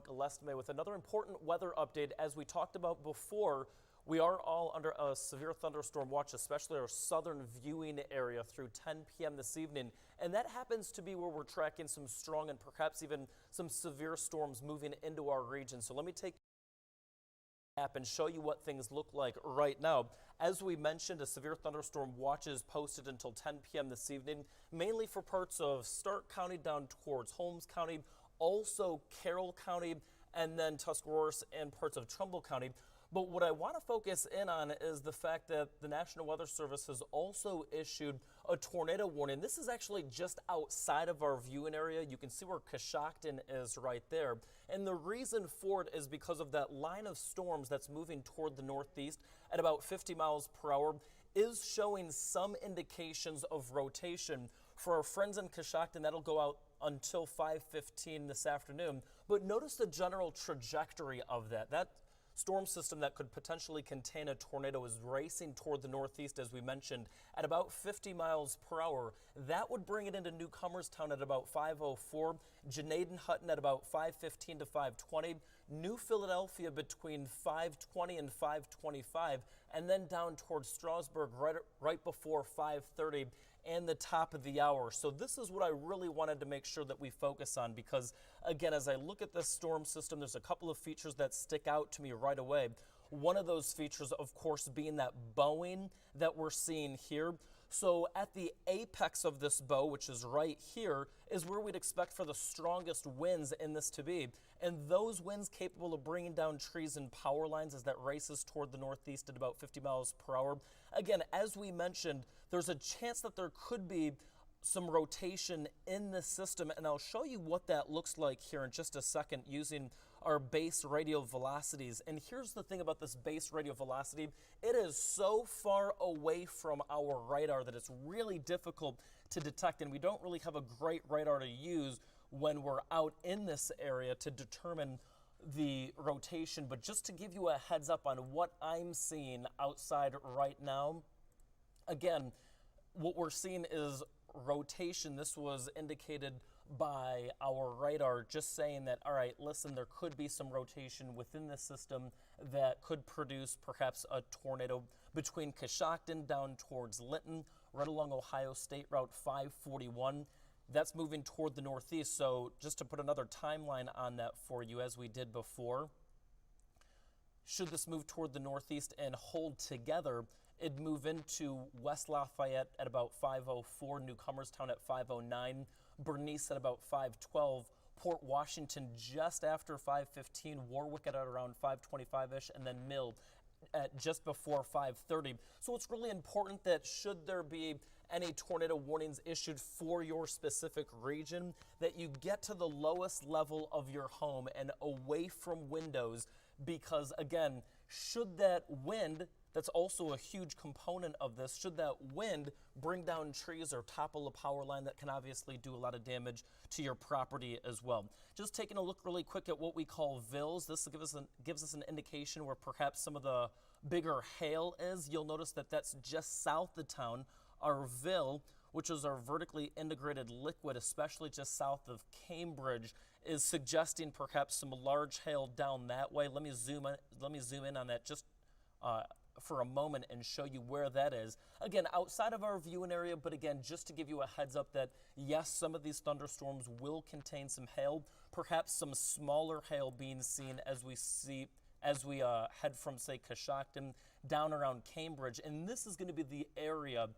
Michael Estime with another important weather update. As we talked about before, we are all under a severe thunderstorm watch, especially our southern viewing area through 10 p.m. this evening. And that happens to be where we're tracking some strong and perhaps even some severe storms moving into our region. So let me take app and show you what things look like right now. As we mentioned, a severe thunderstorm watch is posted until 10 p.m. this evening, mainly for parts of Stark County down towards Holmes County, also Carroll County, and then Tuscarawas and parts of Trumbull County. But what I want to focus in on is the fact that the National Weather Service has also issued a tornado warning. This is actually just outside of our viewing area. You can see where Coshocton is right there. And the reason for it is because of that line of storms that's moving toward the northeast at about 50 miles per hour is showing some indications of rotation. For our friends in Coshocton, that'll go out until 5:15 this afternoon. But notice the general trajectory of that. That storm system that could potentially contain a tornado is racing toward the northeast, as we mentioned, at about 50 miles per hour. That would bring it into Newcomerstown at about 5:04, Janaden-Hutton at about 5:15 to 5:20, New Philadelphia between 5:20 and 5:25, and then down towards Strasburg right before 5:30 and the top of the hour. So this is what I really wanted to make sure that we focus on, because again, as I look at this storm system, there's a couple of features that stick out to me right away. One of those features, of course, being that bowing that we're seeing here. So at the apex of this bow, which is right here, is where we'd expect for the strongest winds in this to be. And those winds capable of bringing down trees and power lines as that races toward the northeast at about 50 miles per hour. Again, as we mentioned, there's a chance that there could be some rotation in the system, and I'll show you what that looks like here in just a second using our base radial velocities. And here's the thing about this base radial velocity: it is so far away from our radar that it's really difficult to detect, and we don't really have a great radar to use when we're out in this area to determine the rotation. But just to give you a heads up on what I'm seeing outside right now, again, what we're seeing is rotation. This was indicated by our radar, just saying that, all right, listen, there could be some rotation within the system that could produce perhaps a tornado between Coshocton down towards Linton, right along Ohio State Route 541. That's moving toward the northeast. So just to put another timeline on that for you, as we did before, should this move toward the northeast and hold together, it'd move into West Lafayette at about 5:04, Newcomerstown at 5:09, Bernice at about 5:12, Port Washington just after 5:15, Warwick at around 5:25-ish, and then Mill at just before 5:30. So it's really important that should there be any tornado warnings issued for your specific region, that you get to the lowest level of your home and away from windows, because again, should that wind, that's also a huge component of this, should that wind bring down trees or topple a power line, that can obviously do a lot of damage to your property as well. Just taking a look really quick at what we call VILs. This gives us an indication where perhaps some of the bigger hail is. You'll notice that that's just south of town. Our VIL, which is our vertically integrated liquid, especially just south of Cambridge, is suggesting perhaps some large hail down that way. Let me zoom in on that just for a moment and show you where that is. Again, outside of our viewing area, but again, just to give you a heads up that yes, some of these thunderstorms will contain some hail, perhaps some smaller hail being seen as we head from, say, Coshocton down around Cambridge. And this is going to be the area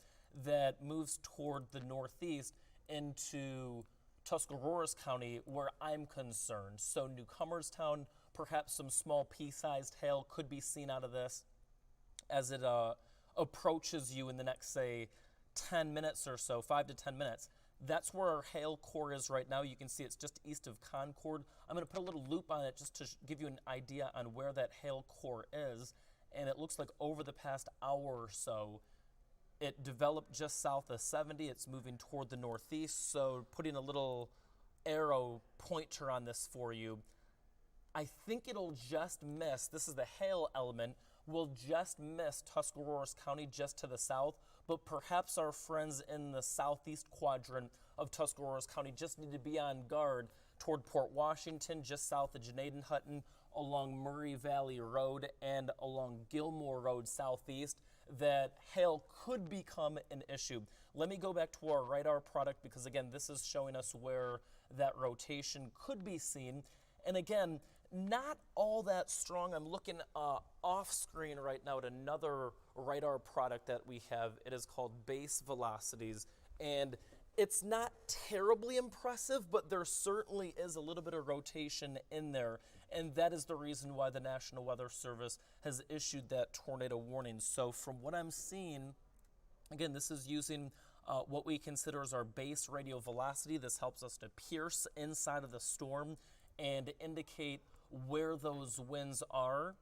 that moves toward the northeast into Tuscarawas County, where I'm concerned. So Newcomerstown, perhaps some small pea-sized hail could be seen out of this as it approaches you in the next, say, 10 minutes or so, 5 to 10 minutes. That's where our hail core is right now. You can see it's just east of Concord. I'm going to put a little loop on it just to give you an idea on where that hail core is. And it looks like over the past hour or so, it developed just south of 70. It's moving toward the northeast. So putting a little arrow pointer on this for you, I think it'll just miss, this is the hail element, will just miss Tuscarawas County just to the south, but perhaps our friends in the southeast quadrant of Tuscarawas County just need to be on guard toward Port Washington, just south of Janaden-Hutton, along Murray Valley Road and along Gilmore Road southeast, that hail could become an issue. Let me go back to our radar product because, again, this is showing us where that rotation could be seen. And again, not all that strong. I'm looking off screen right now at another radar product that we have. It is called Base Velocities, and it's not terribly impressive, but there certainly is a little bit of rotation in there, and that is the reason why the National Weather Service has issued that tornado warning. So from what I'm seeing, again, this is using what we consider as our base radio velocity. This helps us to pierce inside of the storm and indicate where those winds are.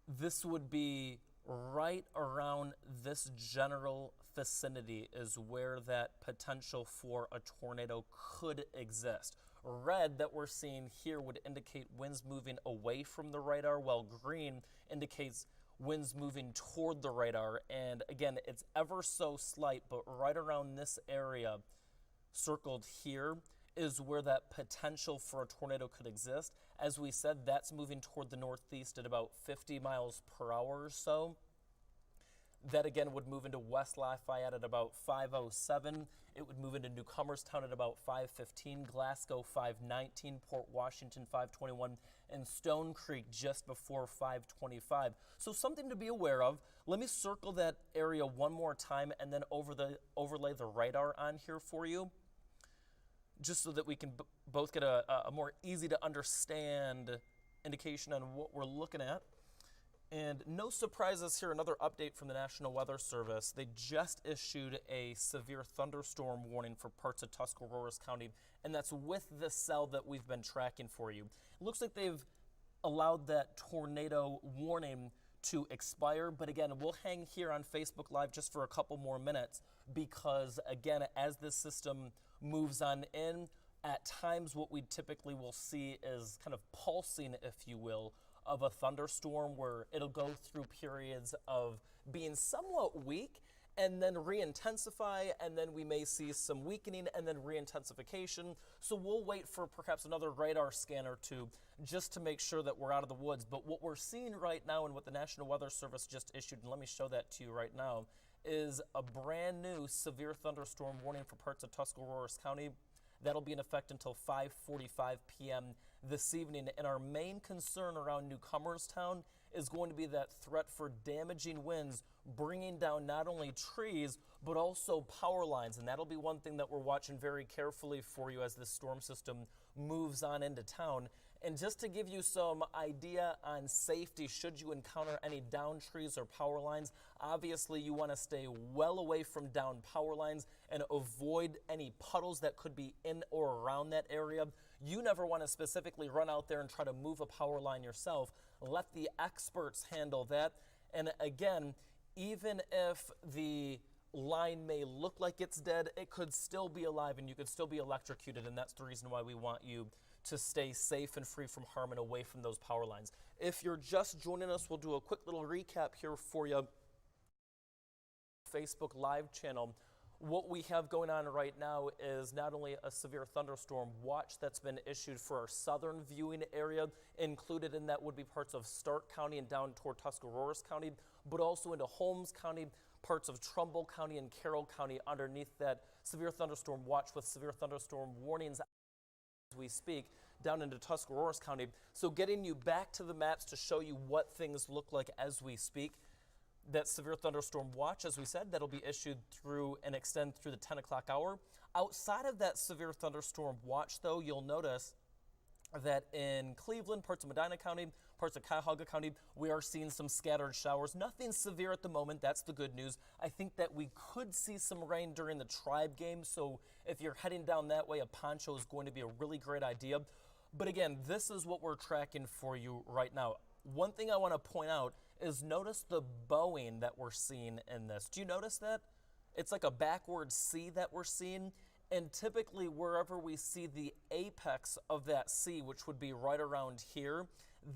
This would be right around this general vicinity is where that potential for a tornado could exist. Red that we're seeing here would indicate winds moving away from the radar, while green indicates winds moving toward the radar. And again, it's ever so slight, but right around this area circled here is where that potential for a tornado could exist. As we said, that's moving toward the northeast at about 50 miles per hour or so. That again would move into West Lafayette at about 5:07. It would move into Newcomerstown at about 5:15, Glasgow 5:19, Port Washington 5:21, and Stone Creek just before 5:25. So something to be aware of. Let me circle that area one more time and then overlay the radar on here for you, just so that we can both get a more easy to understand indication on what we're looking at. And no surprises here, another update from the National Weather Service. They just issued a severe thunderstorm warning for parts of Tuscarawas County, and that's with the cell that we've been tracking for you. It looks like they've allowed that tornado warning to expire, but again, we'll hang here on Facebook Live just for a couple more minutes because, again, as this system moves on in, at times what we typically will see is kind of pulsing, if you will, of a thunderstorm where it'll go through periods of being somewhat weak and then re-intensify, and then we may see some weakening and then re-intensification. So we'll wait for perhaps another radar scan or two just to make sure that we're out of the woods. But what we're seeing right now and what the National Weather Service just issued, and let me show that to you right now, is a brand new severe thunderstorm warning for parts of Tuscarawas County. That'll be in effect until 5:45 p.m. this evening. And our main concern around Newcomerstown is going to be that threat for damaging winds, bringing down not only trees, but also power lines. And that'll be one thing that we're watching very carefully for you as this storm system moves on into town. And just to give you some idea on safety, should you encounter any down trees or power lines, obviously you want to stay well away from down power lines and avoid any puddles that could be in or around that area. You never want to specifically run out there and try to move a power line yourself. Let the experts handle that. And again, even if the line may look like it's dead, it could still be alive and you could still be electrocuted, and that's the reason why we want you to stay safe and free from harm and away from those power lines. If you're just joining us, we'll do a quick little recap here for you. Facebook Live channel. What we have going on right now is not only a severe thunderstorm watch that's been issued for our southern viewing area. Included in that would be parts of Stark County and down toward Tuscarawas County, but also into Holmes County, parts of Trumbull County and Carroll County underneath that severe thunderstorm watch with severe thunderstorm warnings as we speak down into Tuscarawas County. So getting you back to the maps to show you what things look like as we speak. That severe thunderstorm watch, as we said, that'll be issued through and extend through the 10 o'clock hour. Outside of that severe thunderstorm watch, though, you'll notice that in Cleveland, parts of Medina County, parts of Cuyahoga County, we are seeing some scattered showers. Nothing severe at the moment. That's the good news. I think that we could see some rain during the Tribe game, so if you're heading down that way, a poncho is going to be a really great idea. But again, this is what we're tracking for you right now. One thing I want to point out is notice the bowing that we're seeing in this. Do you notice that? It's like a backward C that we're seeing. And typically wherever we see the apex of that C, which would be right around here,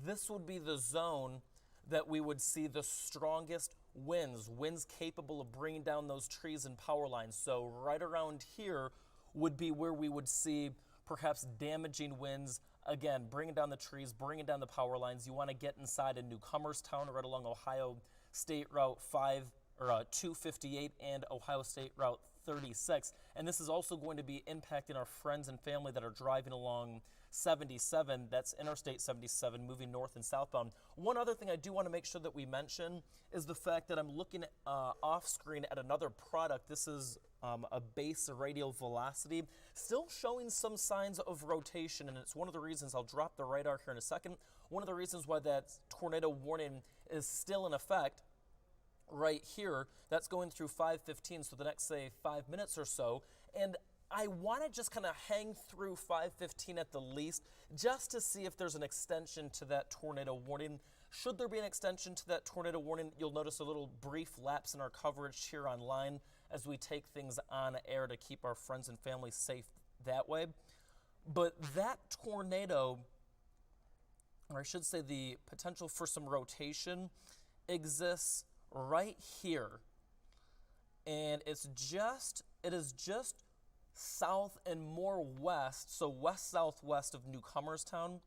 this would be the zone that we would see the strongest winds capable of bringing down those trees and power lines. So right around here would be where we would see perhaps damaging winds. Again, bringing down the trees, bringing down the power lines. You want to get inside a Newcomerstown right along Ohio State Route 258 and Ohio State Route 36. And this is also going to be impacting our friends and family that are driving along 77, that's Interstate 77, moving north and southbound. One other thing I do want to make sure that we mention is the fact that I'm looking off screen at another product. This is a base radial velocity, still showing some signs of rotation, and it's one of the reasons, I'll drop the radar here in a second, one of the reasons why that tornado warning is still in effect right here. That's going through 5:15, so the next, say, 5 minutes or so, and I want to just kind of hang through 5:15 at the least, just to see if there's an extension to that tornado warning. Should there be an extension to that tornado warning, you'll notice a little brief lapse in our coverage here online as we take things on air to keep our friends and family safe that way. But that tornado, or I should say the potential for some rotation, exists right here. And it is just south and more west, so west-southwest of Newcomerstown.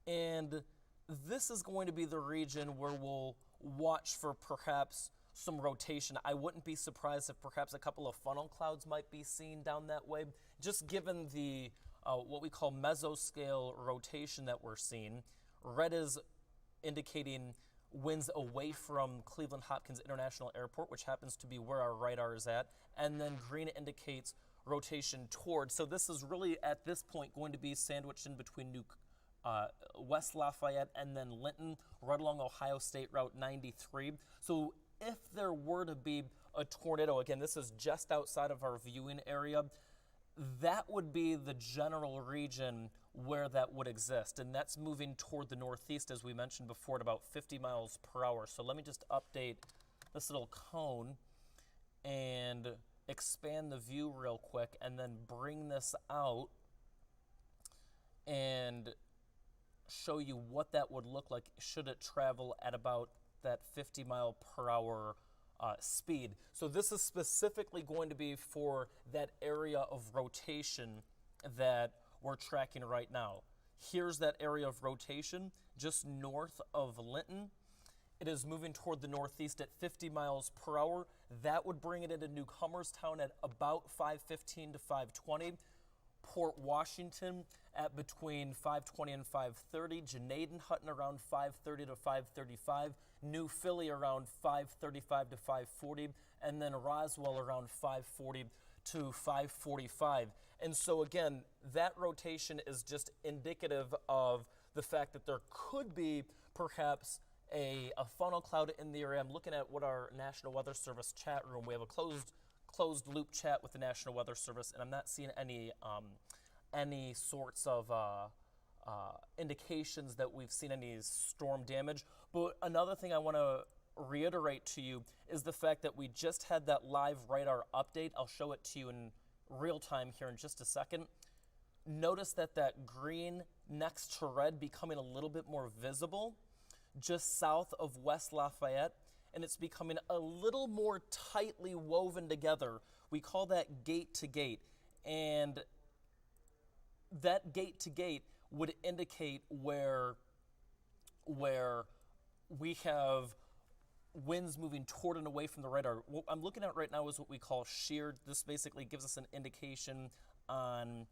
And this is going to be the region where we'll watch for perhaps some rotation. I wouldn't be surprised if perhaps a couple of funnel clouds might be seen down that way, just given the what we call mesoscale rotation that we're seeing. Red is indicating winds away from Cleveland Hopkins International Airport, which happens to be where our radar is at, and then green indicates rotation toward. So this is really at this point going to be sandwiched in between West Lafayette and then Linton, right along Ohio State Route 93. So if there were to be a tornado, again, this is just outside of our viewing area, that would be the general region where that would exist. And that's moving toward the northeast, as we mentioned before, at about 50 miles per hour. So let me just update this little cone and expand the view real quick and then bring this out and show you what that would look like should it travel at about that 50 mile per hour speed. So this is specifically going to be for that area of rotation that we're tracking right now. Here's that area of rotation just north of Linton. It is moving toward the northeast at 50 miles per hour. That would bring it into Newcomerstown at about 5:15 to 5:20. Port Washington at between 5:20 and 5:30. Janadenhutton around 5:30 to 5:35. New Philly around 5:35 to 5:40. And then Roswell around 5:40 to 5:45. And so again, that rotation is just indicative of the fact that there could be perhaps a funnel cloud in the area. I'm looking at what our National Weather Service chat room, we have a closed loop chat with the National Weather Service, and I'm not seeing any sorts of indications that we've seen any storm damage. But another thing I want to reiterate to you is the fact that we just had that live radar update. I'll show it to you in real time here in just a second. Notice that green next to red becoming a little bit more visible just south of West Lafayette, and it's becoming a little more tightly woven together. We call that gate to gate, and that gate to gate would indicate where we have winds moving toward and away from the radar. What I'm looking at right now is what we call sheared. This basically gives us an indication on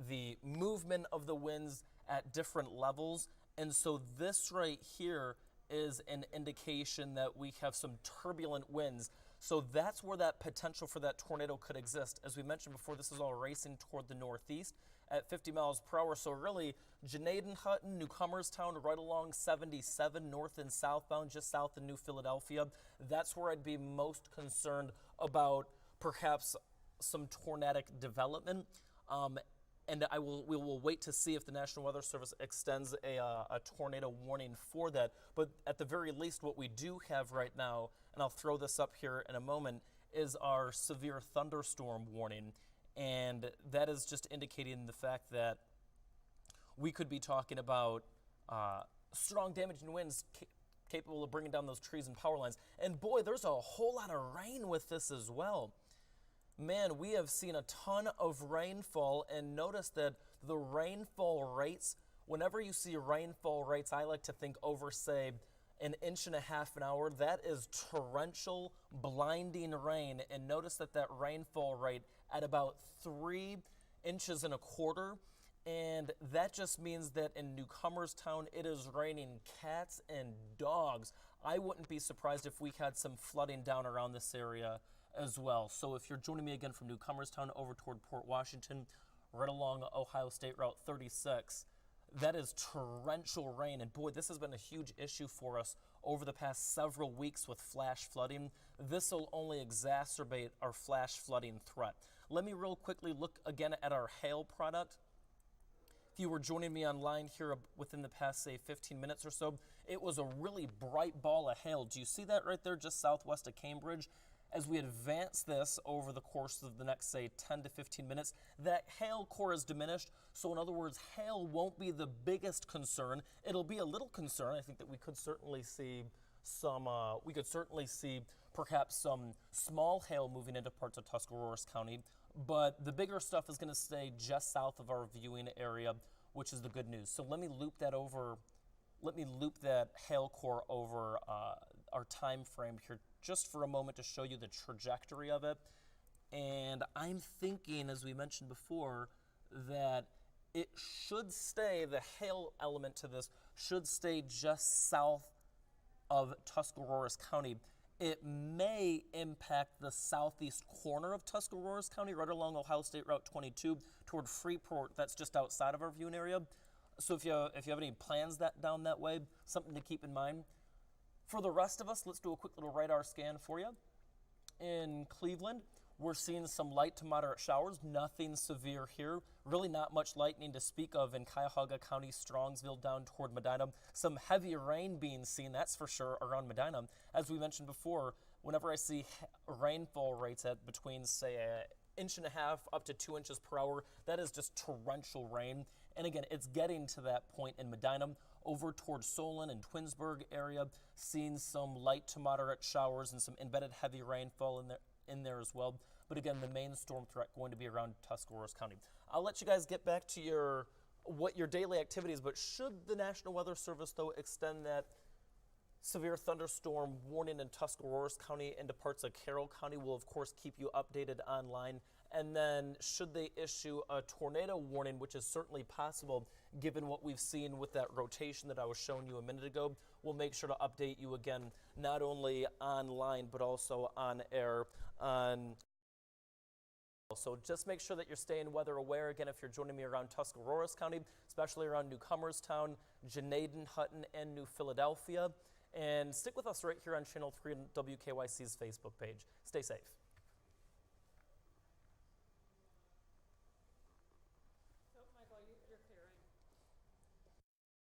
the movement of the winds at different levels. And so this right here is an indication that we have some turbulent winds. So that's where that potential for that tornado could exist. As we mentioned before, this is all racing toward the northeast at 50 miles per hour. So really, Janadenhutton, Newcomerstown, right along 77, north and southbound, just south of New Philadelphia. That's where I'd be most concerned about perhaps some tornadic development. And we will wait to see if the National Weather Service extends a tornado warning for that. But at the very least, what we do have right now, and I'll throw this up here in a moment, is our severe thunderstorm warning. And that is just indicating the fact that we could be talking about strong damaging winds capable of bringing down those trees and power lines. And boy, there's a whole lot of rain with this as well. man, we have seen a ton of rainfall, and notice that the rainfall rates, whenever you see rainfall rates, I like to think over, say, 1.5 inches an hour. That is torrential, blinding rain. And notice that that rainfall rate at about 3.25 inches. And that just means that in Newcomerstown, it is raining cats and dogs. I wouldn't be surprised if we had some flooding down around this area as well. So if you're joining me again from Newcomerstown over toward Port Washington, right along Ohio State Route 36, that is torrential rain. And boy, this has been a huge issue for us over the past several weeks with flash flooding. This will only exacerbate our flash flooding threat. Let me real quickly look again at our hail product. If you were joining me online here within the past, say, 15 minutes or so, it was a really bright ball of hail. Do you see that right there just southwest of Cambridge? As we advance this over the course of the next, say, 10 to 15 minutes, that hail core is diminished. So in other words, hail won't be the biggest concern. It'll be a little concern. I think that we could certainly see perhaps some small hail moving into parts of Tuscarawas County. But the bigger stuff is going to stay just south of our viewing area, which is the good news. So let me loop that hail core over our time frame here just for a moment to show you the trajectory of it. And I'm thinking, as we mentioned before, that it should stay, the hail element to this should stay just south of Tuscarawas County. It may impact the southeast corner of Tuscarawas County, right along Ohio State Route 22 toward Freeport. That's just outside of our viewing area. So if you have any plans down that way, something to keep in mind. For the rest of us, let's do a quick little radar scan for you. In Cleveland, we're seeing some light to moderate showers, nothing severe here. Really not much lightning to speak of in Cuyahoga County, Strongsville down toward Medina. Some heavy rain being seen, that's for sure, around Medina. As we mentioned before, whenever I see rainfall rates at between, say, 1.5 inches up to 2 inches per hour, that is just torrential rain. And again, it's getting to that point in Medina. Over towards Solon and Twinsburg area, seeing some light to moderate showers and some embedded heavy rainfall in there as well. But again, the main storm threat going to be around Tuscarawas County. I'll let you guys get back to your daily activities, but should the National Weather Service, though, extend that severe thunderstorm warning in Tuscarawas County into parts of Carroll County, we'll of course keep you updated online. And then should they issue a tornado warning, which is certainly possible given what we've seen with that rotation that I was showing you a minute ago, we'll make sure to update you again, not only online, but also on air. So just make sure that you're staying weather aware. Again, if you're joining me around Tuscarawas County, especially around Newcomerstown, Janaden, Hutton, and New Philadelphia. And stick with us right here on Channel 3 and WKYC's Facebook page. Stay safe.